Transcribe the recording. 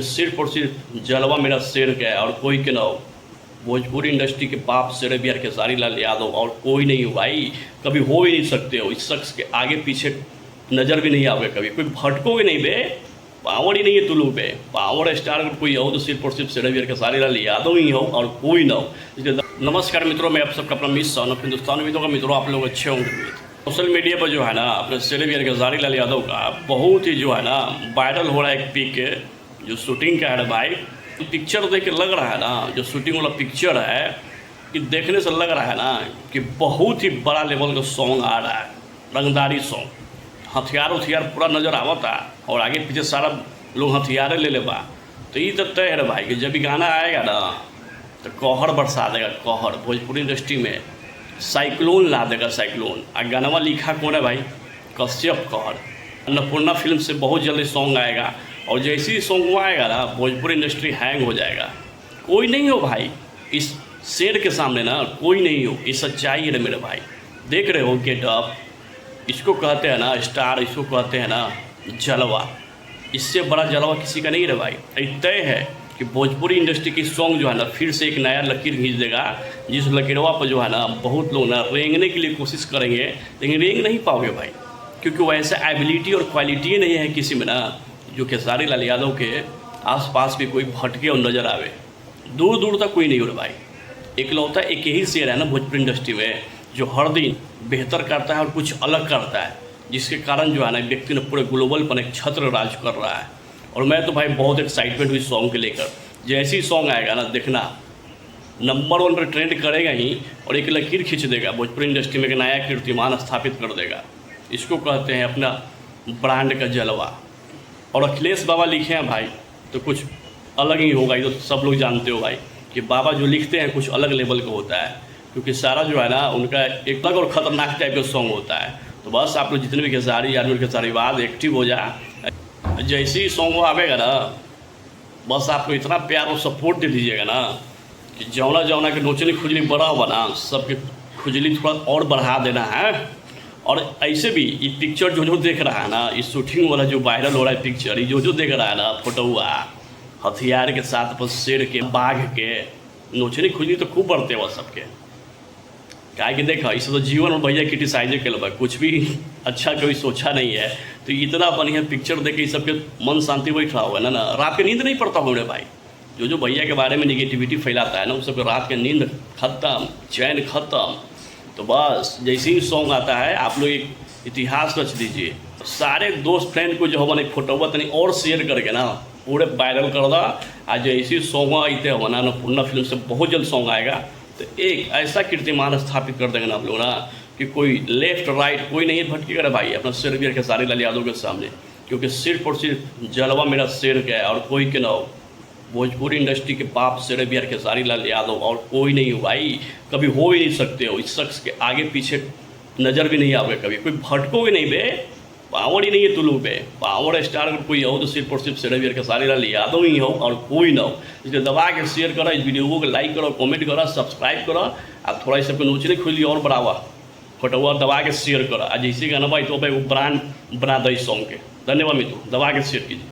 सिर्फ और सिर्फ जलवा मेरा शेर का है और कोई के ना हो। भोजपुरी इंडस्ट्री के बाप शेर बी आर खेसारी लाल यादव और कोई नहीं हो भाई। कभी हो ही नहीं सकते हो। इस शख्स के आगे पीछे नज़र भी नहीं आओगे कभी। कोई भटकोगे नहीं बे। पावर ही नहीं है तुलू पे। पावर स्टार अगर कोई हो तो सिर्फ और सिर्फ शेर बी आर खेसारी लाल यादव ही हो और कोई ना हो। इसलिए नमस्कार मित्रों, मैं आप सबका अपना मिस सन ऑफ हिंदुस्तान उम्मीदों का मित्रों आप लोग अच्छे होंगे। सोशल मीडिया पर जो है ना अपने शेर बी आर खेसारी लाल यादव का बहुत ही जो है ना वायरल हो रहा है एक पिक जो शूटिंग का है भाई। पिक्चर देख के लग रहा है ना, जो शूटिंग वाला पिक्चर है कि देखने से लग रहा है ना कि बहुत ही बड़ा लेवल का सॉन्ग आ रहा है, रंगदारी सॉन्ग। हथियार उथियार पूरा नज़र आवता और आगे पीछे सारा लोग हथियारे ले बा। तो ये तो तय है भाई कि जब भी गाना आएगा ना तो कहर बरसा देगा। कहर भोजपुरी इंडस्ट्री में साइक्लोन ला देगा, साइक्लोन। और गाना लिखा कौन है भाई? कश्यप कहर। अन्नपूर्णा फिल्म से बहुत जल्दी सॉन्ग आएगा और जैसे ही सॉन्ग आएगा ना भोजपुरी इंडस्ट्री हैंग हो जाएगा। कोई नहीं हो भाई इस शेर के सामने ना, कोई नहीं हो। ये सच्चाई है मेरे भाई। देख रहे हो गेटअप, इसको कहते हैं ना स्टार, इसको कहते हैं ना जलवा। इससे बड़ा जलवा किसी का नहीं रहे भाई। तय है कि भोजपुरी इंडस्ट्री की सॉन्ग जो है ना फिर से एक नया लकीर खींच देगा, जिस लकीरवा पर जो है ना बहुत लोग ना रेंगने के लिए कोशिश करेंगे, लेकिन रेंग नहीं पाओगे भाई, क्योंकि वैसे एबिलिटी और क्वालिटी नहीं है किसी में ना जो खेसारी लाल यादव के आसपास भी कोई भटके और नज़र आवे। दूर दूर तक कोई नहीं हो रहा भाई। इकलौता एक ही शेर है ना भोजपुरी इंडस्ट्री में जो हर दिन बेहतर करता है और कुछ अलग करता है, जिसके कारण जो है ना व्यक्ति ने पूरे ग्लोबल पर एक छत्र राज कर रहा है। और मैं तो भाई बहुत एक्साइटमेंट हुई सॉन्ग के लेकर। जैसे ही सॉन्ग आएगा ना देखना नंबर 1 पर ट्रेंड करेगा ही और एक लकीर खींच देगा। भोजपुरी इंडस्ट्री में एक नया कीर्तिमान स्थापित कर देगा। इसको कहते हैं अपना ब्रांड का जलवा। और अखिलेश बाबा लिखे हैं भाई तो कुछ अलग ही होगा। ये तो सब लोग जानते हो भाई कि बाबा जो लिखते हैं कुछ अलग लेवल का होता है, क्योंकि सारा जो है ना उनका एक अलग और ख़तरनाक टाइप का सॉन्ग होता है। तो बस आप लोग जितने भी खेसारी आदमी खेसारी बाद एक्टिव हो जा। जैसे ही सॉन्ग आवेगा ना बस आप लोग इतना प्यार और सपोर्ट दे दीजिएगा ना कि जौना जौना के नोचनी खुजली बड़ा हुआ ना सबके खुजली थोड़ा और बढ़ा देना है। और ऐसे भी ये पिक्चर जो देख रहा है ना, इस शूटिंग वाला जो वायरल हो रहा है पिक्चर, ये जो देख रहा है ना फोटोआ हथियार के साथ पर शेर के बाघ के नोचनी खुजली तो खूब बढ़ते हुआ सबके। क्या कि देखा इसे तो जीवन और भैया क्रिटिसाइज कर लो, कुछ भी अच्छा कभी सोचा नहीं है। तो इतना बढ़िया पिक्चर देख के सबके मन शांति बैठ रहा होगा ना रात के नींद नहीं पड़ता होगा भाई। जो भैया के बारे में निगेटिविटी फैलाता है ना उस सबके रात के नींद खत्म, चैन खत्म। तो बस जैसे ही सॉन्ग आता है आप लोग एक इतिहास रच दीजिए। सारे दोस्त फ्रेंड को जो मैंने फोटोवा तनी और शेयर करके ना पूरे वायरल कर दा। आज जैसे ही सॉन्ग आते हो ना अन्नपूर्णा फिल्म से बहुत जल्द सॉन्ग आएगा तो एक ऐसा कीर्तिमान स्थापित कर देंगे ना आप लोग ना कि कोई लेफ्ट राइट कोई नहीं भटकेगा भाई अपना शेर बी आर खेसारी लाल यादव के सामने, क्योंकि सिर्फ और सिर्फ जलवा मेरा शेर का है और कोई के ना हो। भोजपुरी इंडस्ट्री के बाप शेर बी आर खेसारी लाल यादव और कोई नहीं हो भाई। कभी हो ही नहीं सकते हो। इस शख्स के आगे पीछे नज़र भी नहीं आओगे कभी। कोई भटकोगे नहीं बे। पावर ही नहीं है तुलू पे। पावर स्टार अगर कोई हो तो सिर्फ और सिर्फ शेर बी आर खेसारी लाल यादव ही हो और कोई ना हो। इसलिए दबा के शेयर करो, इस वीडियो को लाइक करो, कमेंट करो, सब्सक्राइब करो। आप थोड़ा इस सबको नोचने खुली और बढ़ावा फोटोआ दबा के शेयर करो। आज इसी गाना भाई तो भाई वो ब्रांड बना दो इस सॉन्ग के। धन्यवाद मित्रों, दबा के शेयर कीजिए।